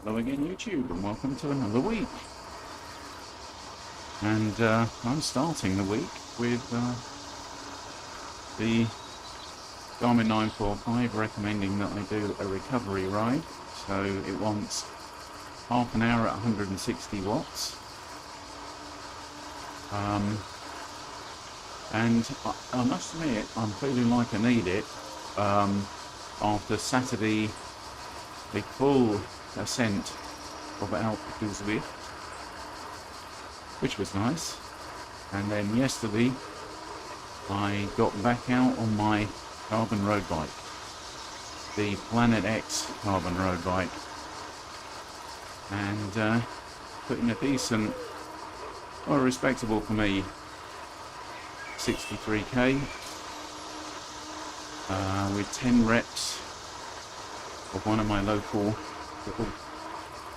Hello again, YouTube, and welcome to another week. And I'm starting the week with the Garmin 945 recommending that I do a recovery ride. So it wants half an hour at 160 watts. And I must admit, I'm feeling like I need it after Saturday, the full ascent of Alpe Zwift, which was nice. And then yesterday I got back out on my carbon road bike, the Planet X carbon road bike, and put in a decent, or respectable for me, 63k with 10 reps of one of my local little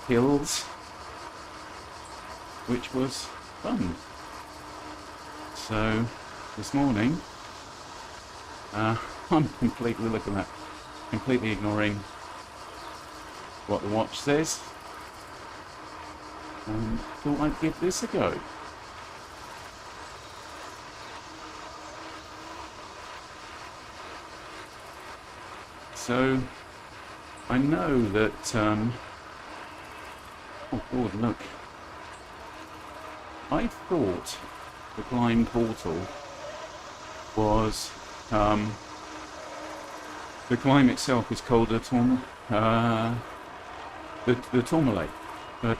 hills, which was fun. So this morning I'm completely, look at that, completely ignoring what the watch says, and thought I'd give this a go. So I know that oh God, look, I thought the climb portal was the climb itself is called the Tourmalet, but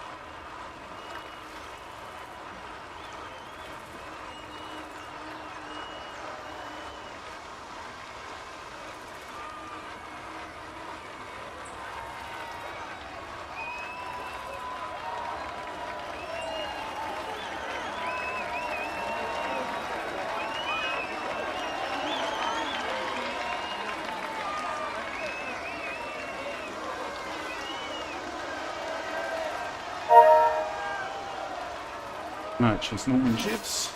much as Norman shifts.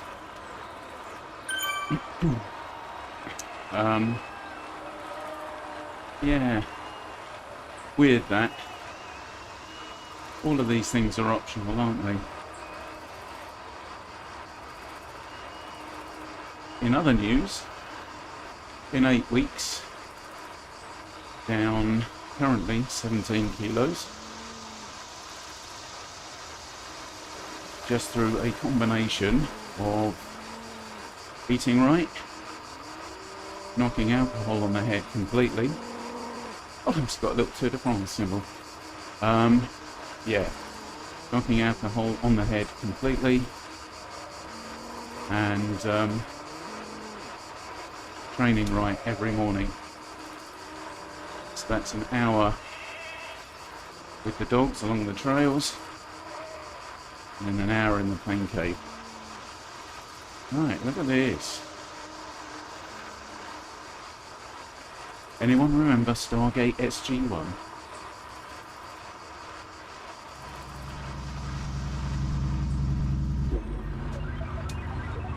Yeah, weird that. All of these things are optional, aren't they? In other news, in 8 weeks, down currently 17 kilos, just through a combination of eating right, knocking alcohol on the head completely. Oh, I've just got a little Tour de France symbol. Yeah, knocking alcohol on the head completely, and training right every morning. So that's an hour with the dogs along the trails, and then an hour in the plane cave. Right, look at this. Anyone remember Stargate SG-1?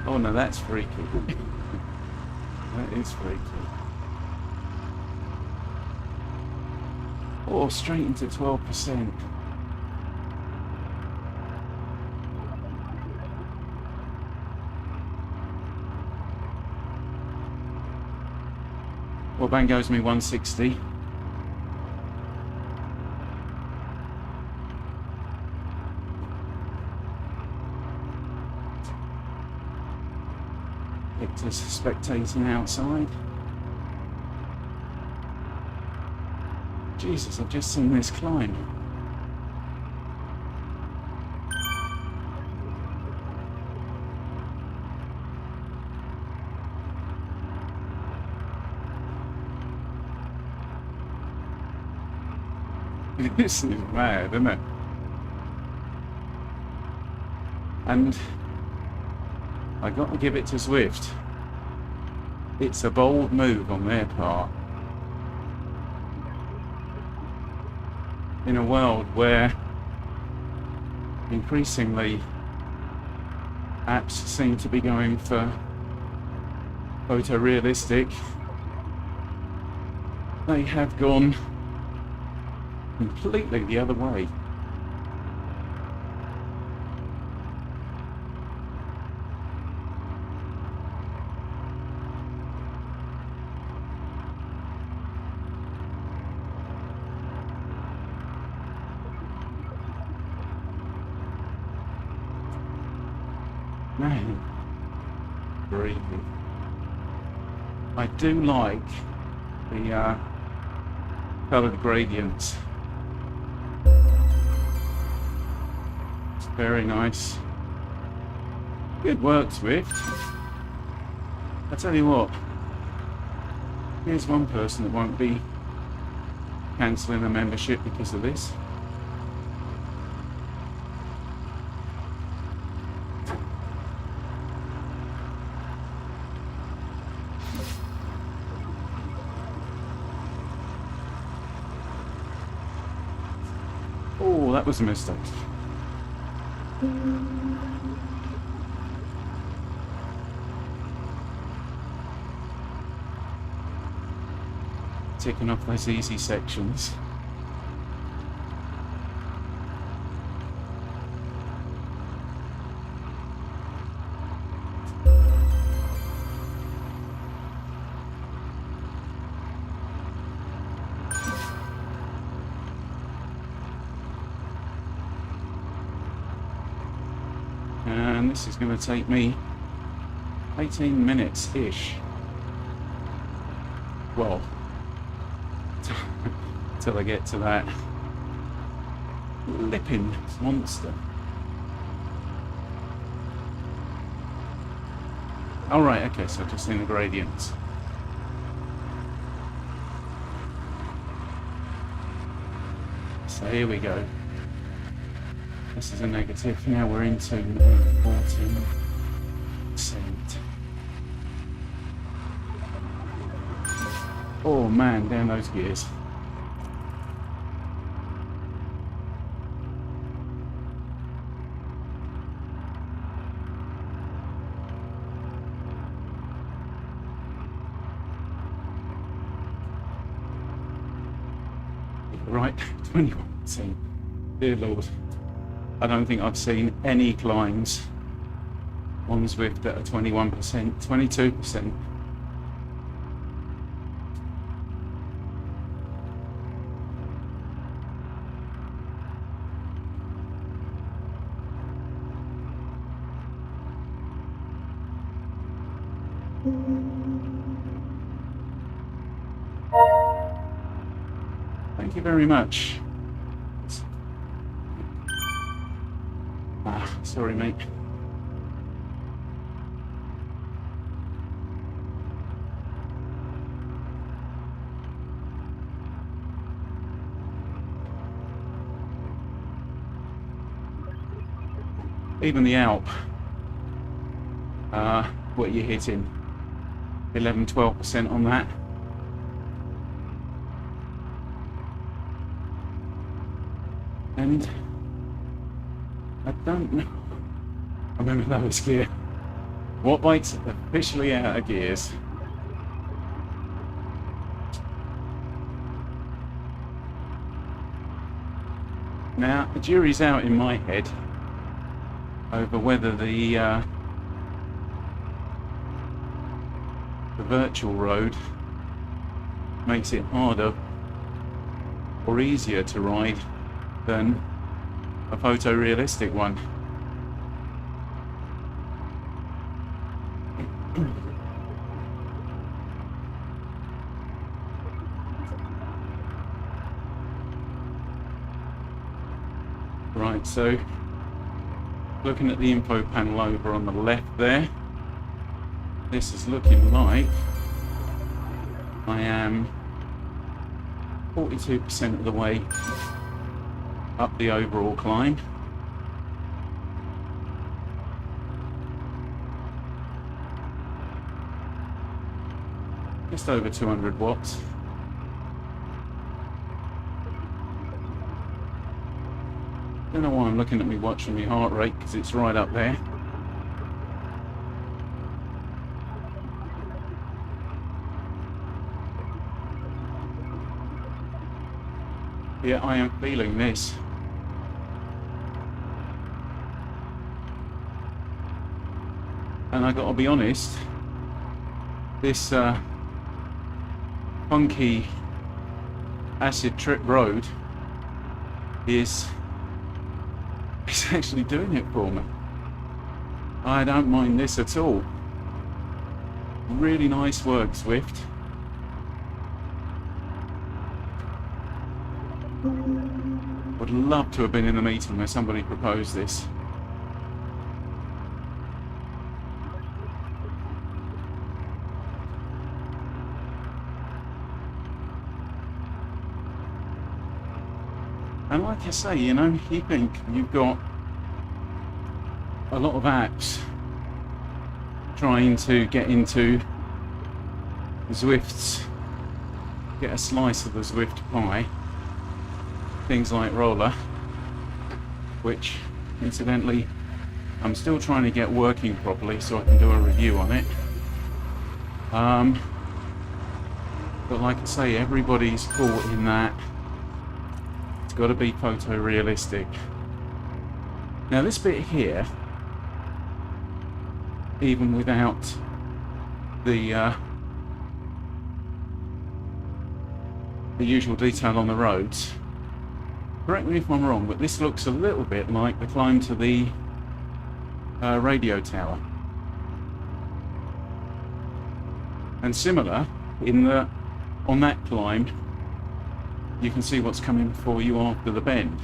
Oh no, that's freaky. That is freaky. Oh, straight into 12%. Well, bang goes me 160. Victor's spectating outside. Jesus, I've just seen this climb. This is mad, isn't it? And I got to give it to Zwift. It's a bold move on their part. In a world where increasingly apps seem to be going for photorealistic, they have gone completely the other way. Man, breathing. I do like the coloured gradients. It's very nice. Good work, Zwift. I tell you what, here's one person that won't be cancelling a membership because of this. Oh, that was a mistake. Ticking off those easy sections. And this is going to take me 18 minutes-ish. Well, till I get to that flipping monster. All right, okay, so I've just seen the gradients. So here we go. This is a negative. Now we're into 14%. Oh man, down those gears. Right, 21%. Dear Lord. I don't think I've seen any climbs on Zwift that are 21%, 22%. Thank you very much. Sorry, mate. Even the Alp, what are you hitting? 11, 12% on that. And I don't know. I remember lowest gear. What bike's officially out of gears? Now, the jury's out in my head over whether the virtual road makes it harder or easier to ride than a photorealistic one. Right, so looking at the info panel over on the left there, this is looking like I am 42% of the way up the overall climb. Just over 200 watts. Don't know why I'm looking at me watching my heart rate, because it's right up there. Yeah, I am feeling this. And I gotta be honest, this funky acid trip road is actually doing it for me. I don't mind this at all. Really nice work, Zwift. Would love to have been in the meeting where somebody proposed this. And like I say, you know, you think you've got a lot of apps trying to get into Zwift's, get a slice of the Zwift pie. Things like Roller, which incidentally I'm still trying to get working properly so I can do a review on it. But like I say, everybody's caught in that. It's got to be photorealistic. Now this bit here, even without the usual detail on the roads, correct me if I'm wrong, but this looks a little bit like the climb to the radio tower. And similar in that on that climb, you can see what's coming for you after the bend.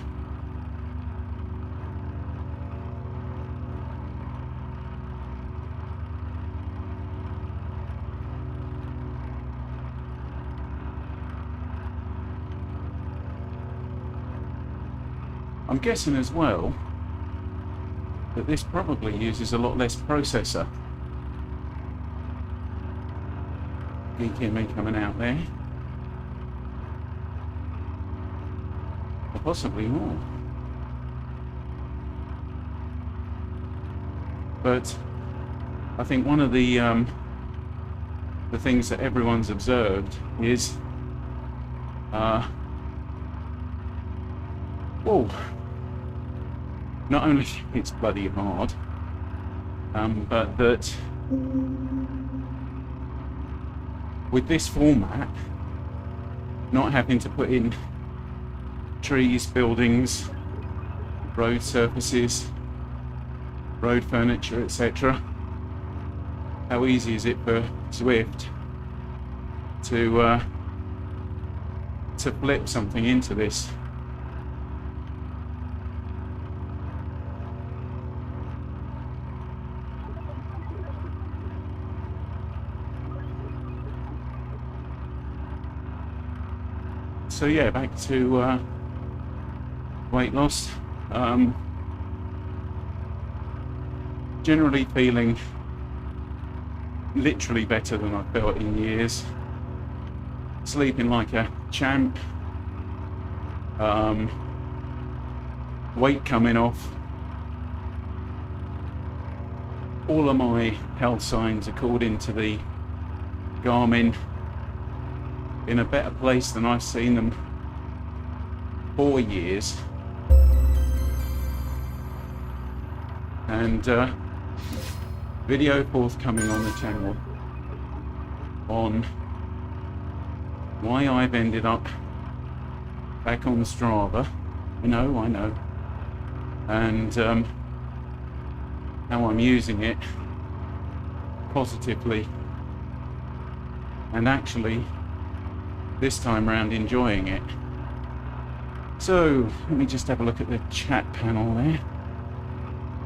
I'm guessing as well that this probably uses a lot less processor. Geeky me coming out there. Or possibly more. But I think one of the things that everyone's observed is whoa. Not only it's bloody hard, but that with this format, not having to put in trees, buildings, road surfaces, road furniture, etc., how easy is it for Zwift to flip something into this? So yeah, back to weight loss. Generally feeling literally better than I've felt in years. Sleeping like a champ. Weight coming off. All of my health signs according to the Garmin in a better place than I've seen them for years. And video forthcoming on the channel on why I've ended up back on Strava. I know. And how I'm using it positively and actually this time round enjoying it. So let me just have a look at the chat panel there.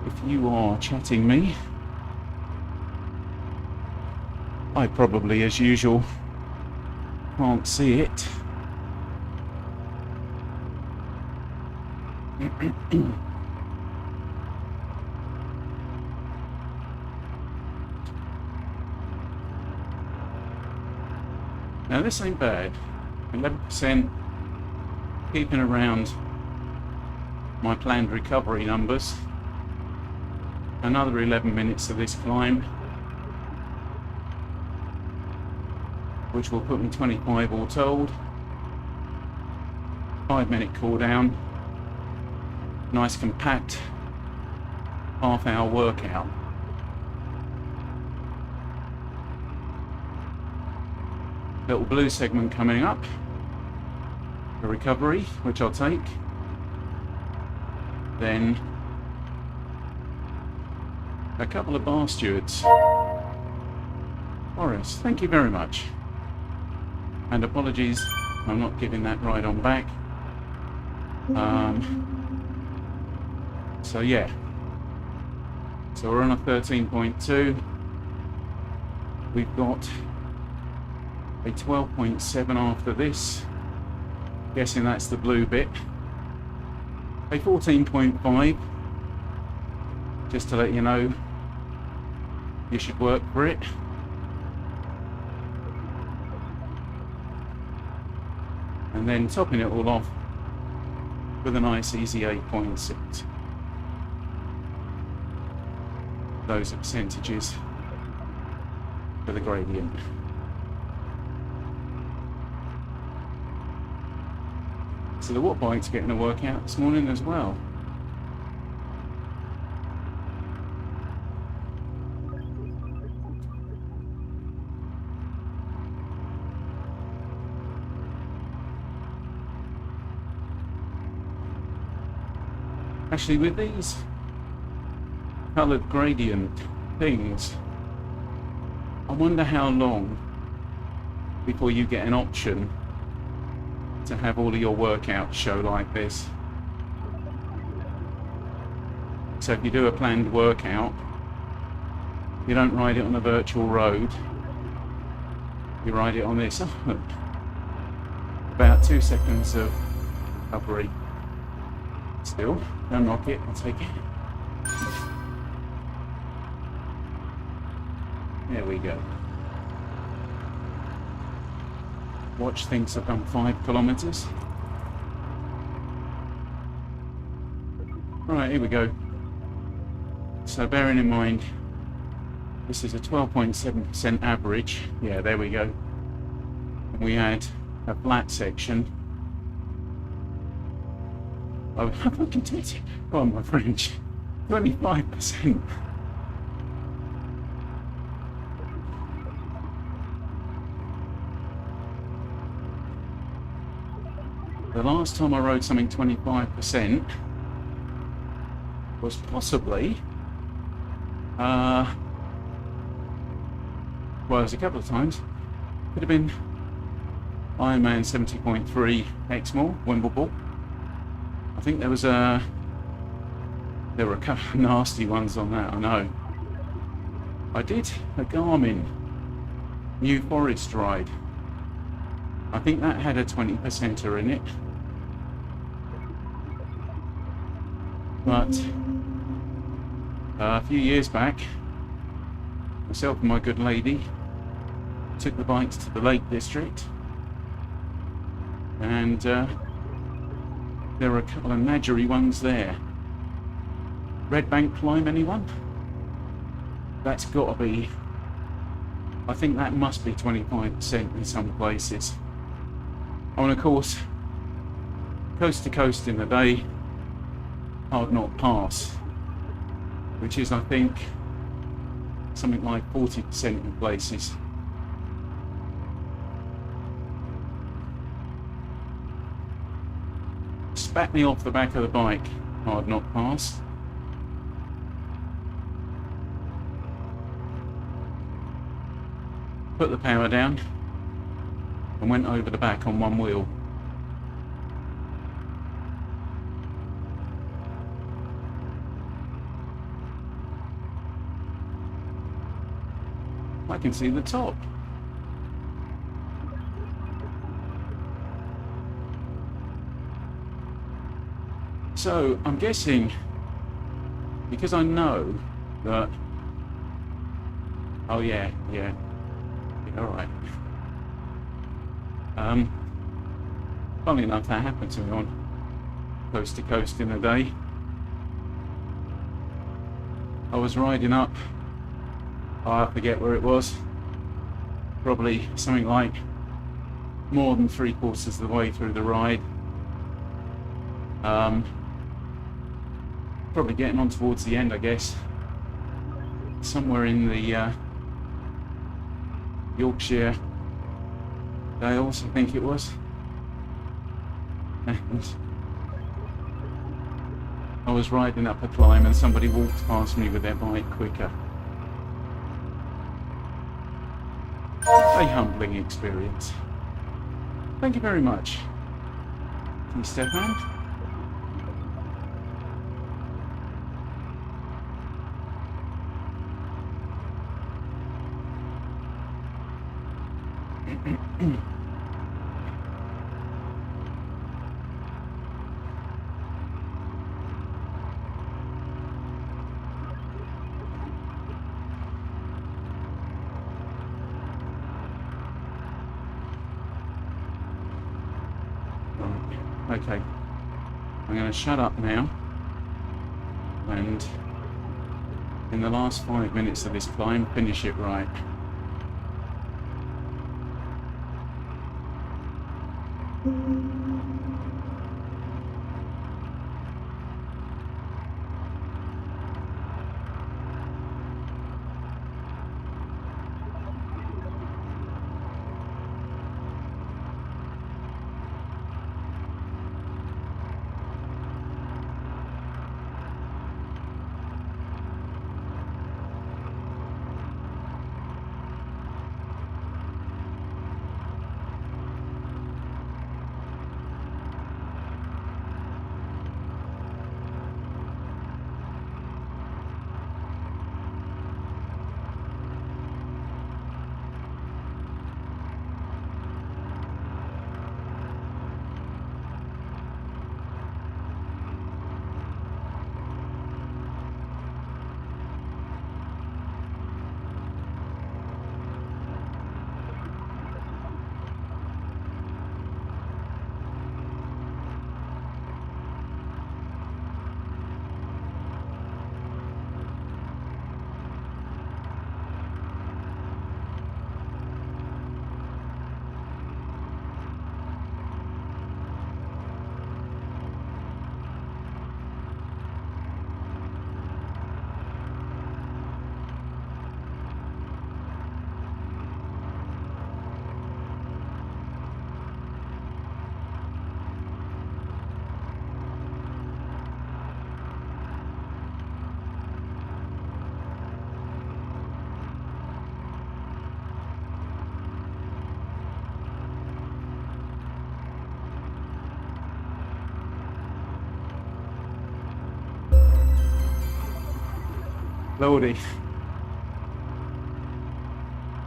If you are chatting me, I probably as usual can't see it. Now this ain't bad. 11%, keeping around my planned recovery numbers. Another 11 minutes of this climb, which will put me 25 all told. 5-minute cool down, nice compact half-hour workout. Little blue segment coming up, the recovery, which I'll take. Then a couple of bar stewards. Boris, thank you very much. And apologies, I'm not giving that ride on back. So yeah. So we're on a 13.2. We've got a 12.7 after this. Guessing that's the blue bit. A 14.5. Just to let you know, you should work for it. And then topping it all off with a nice easy 8.6. Those are percentages for the gradient. So the watt bike's getting a workout this morning as well. Actually, with these coloured gradient things, I wonder how long before you get an option to have all of your workouts show like this. So if you do a planned workout, you don't ride it on a virtual road, you ride it on this. About 2 seconds of recovery. Still, don't knock it, I'll take it. There we go. Watch thinks I've done 5 kilometers. Right, here we go. So bearing in mind, this is a 12.7% average. Yeah, there we go. And we had a flat section. Oh, I fucking did it. Oh, my French. 25%. The last time I rode something 25% was possibly, well, it was a couple of times. Could have been Ironman 70.3 Exmoor, Wimbledon. I think there were a couple of nasty ones on that, I know. I did a Garmin New Forest ride. I think that had a 20%er in it. But a few years back, myself and my good lady took the bikes to the Lake District, and there were a couple of Nadgery ones there. Red Bank climb, anyone? That's got to be, I think that must be 25% in some places. Oh, and of course, coast to coast in the day, Hard Knot Pass, which is, I think, something like 40% in places. Spat me off the back of the bike, Hard Knot Pass. Put the power down and went over the back on one wheel. I can see the top. So I'm guessing, because I know that, oh yeah, all right. Funnily enough, that happened to me on Coast to Coast in the day. I was riding up, I forget where it was, probably something like more than 3/4 of the way through the ride, Um, Probably getting on towards the end, I guess. Somewhere in the Yorkshire Dales, I think it was. And I was riding up a climb and somebody walked past me with their bike quicker. A humbling experience. Thank you very much. Thank you, Stefan. Okay, I'm going to shut up now, and in the last 5 minutes of this climb, finish it right. Lordy.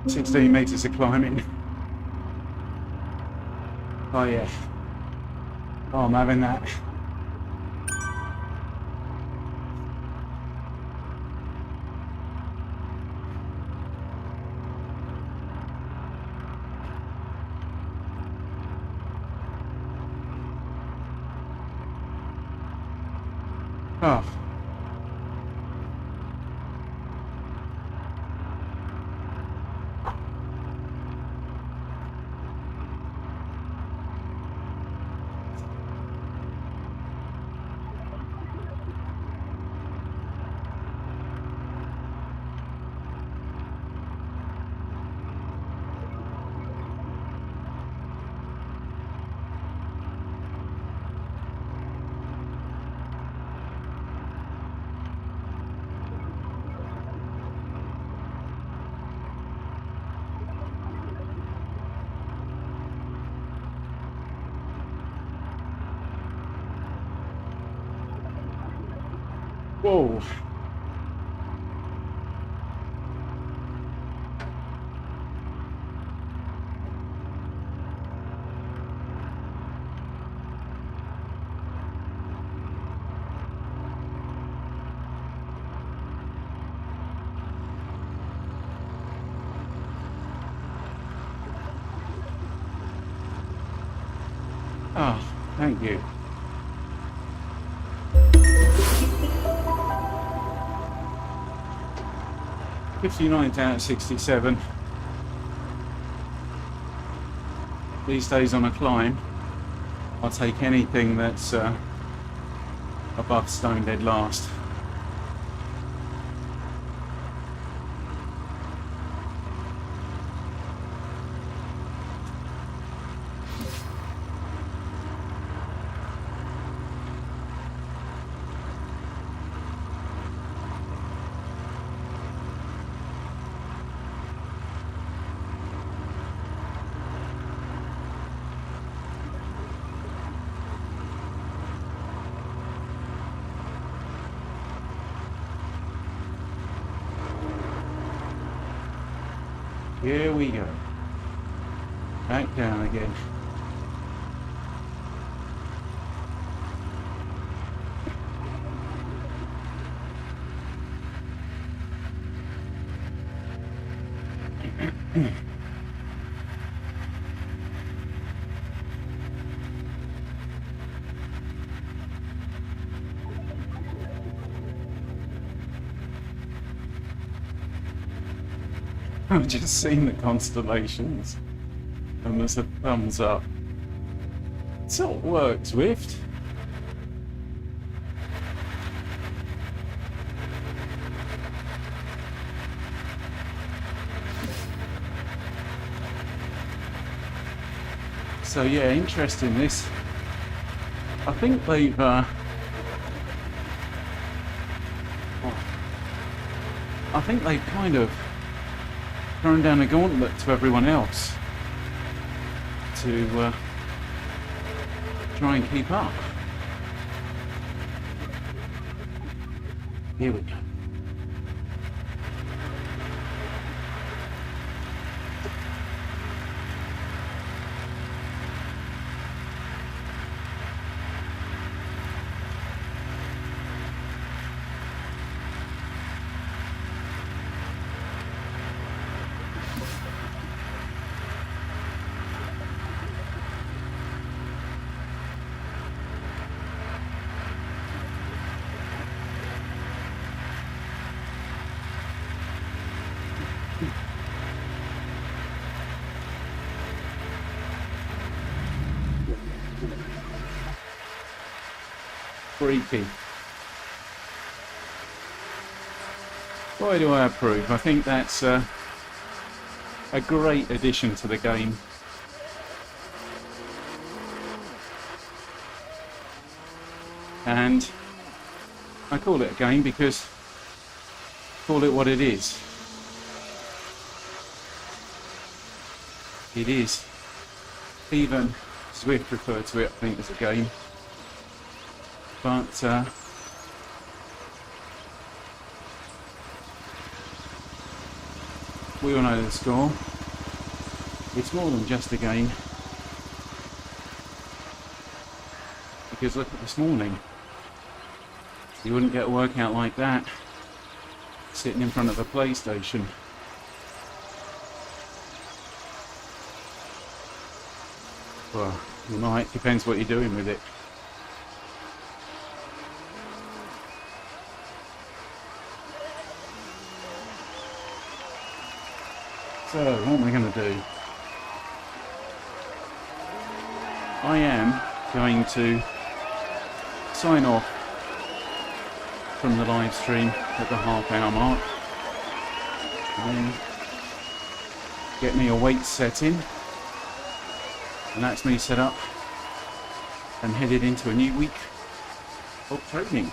16 metres of climbing. Oh yeah. Oh, I'm having that. Oh. Whoa. Oh, thank you. $59 out of 67. These days on a climb, I'll take anything that's above stone dead last. Here we go. Back down again. I've just seen the constellations and there's a thumbs up. So it works, Zwift. So yeah, interesting this. I think they've I think they've kind of thrown down a gauntlet to everyone else to try and keep up. Here we go. Freaky. Boy, do I approve. I think that's a great addition to the game. And I call it a game because call it what it is. It is. Even Zwift referred to it, I think, as a game. But we all know the score. It's more than just a game. Because look at this morning. You wouldn't get a workout like that sitting in front of the PlayStation. Well, you might. Depends what you're doing with it. So, what am I going to do? I am going to sign off from the live stream at the half-hour mark. And then get me a weight set in. And that's me set up and headed into a new week of training.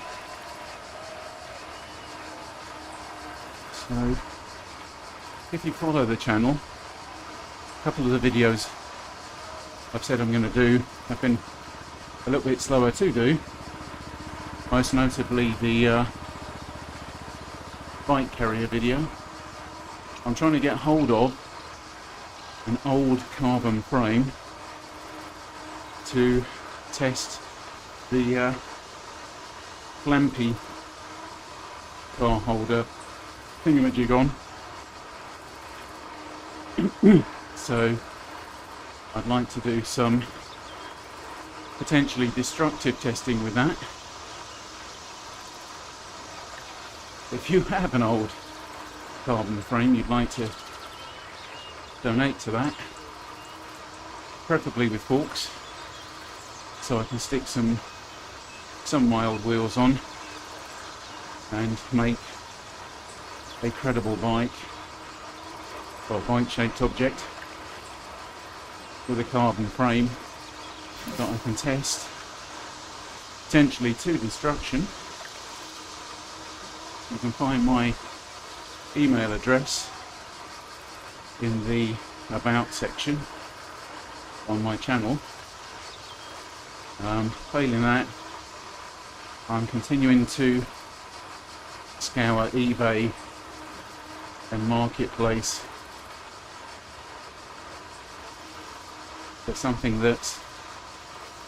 So, if you follow the channel, a couple of the videos I've said I'm going to do have been a little bit slower to do. Most notably the bike carrier video. I'm trying to get hold of an old carbon frame to test the clampy car holder thingamajig on. So I'd like to do some potentially destructive testing with that. If you have an old carbon frame you'd like to donate to that, preferably with forks, so I can stick some some of my old wheels on and make a credible bike, or bike-shaped object, with a carbon frame that I can test, potentially to destruction. You can find my email address in the About section on my channel. Failing that, I'm continuing to scour eBay and Marketplace for something that's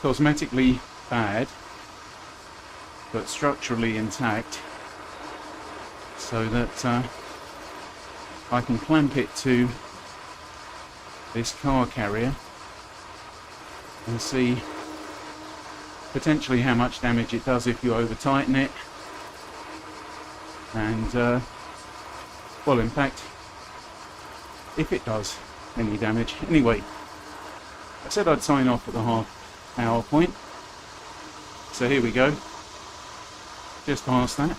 cosmetically bad but structurally intact, so that I can clamp it to this car carrier and see potentially how much damage it does if you over tighten it, and well, in fact, if it does any damage. Anyway, I said I'd sign off at the half-hour point, so here we go, just past that.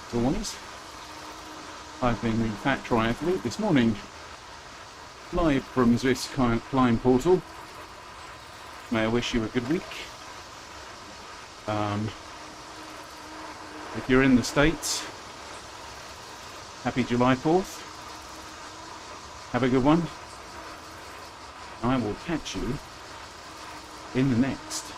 As always, I've been the Fat Triathlete this morning, live from Zwift's Climb portal. May I wish you a good week. If you're in the States, happy July 4th. Have a good one. I will catch you in the next.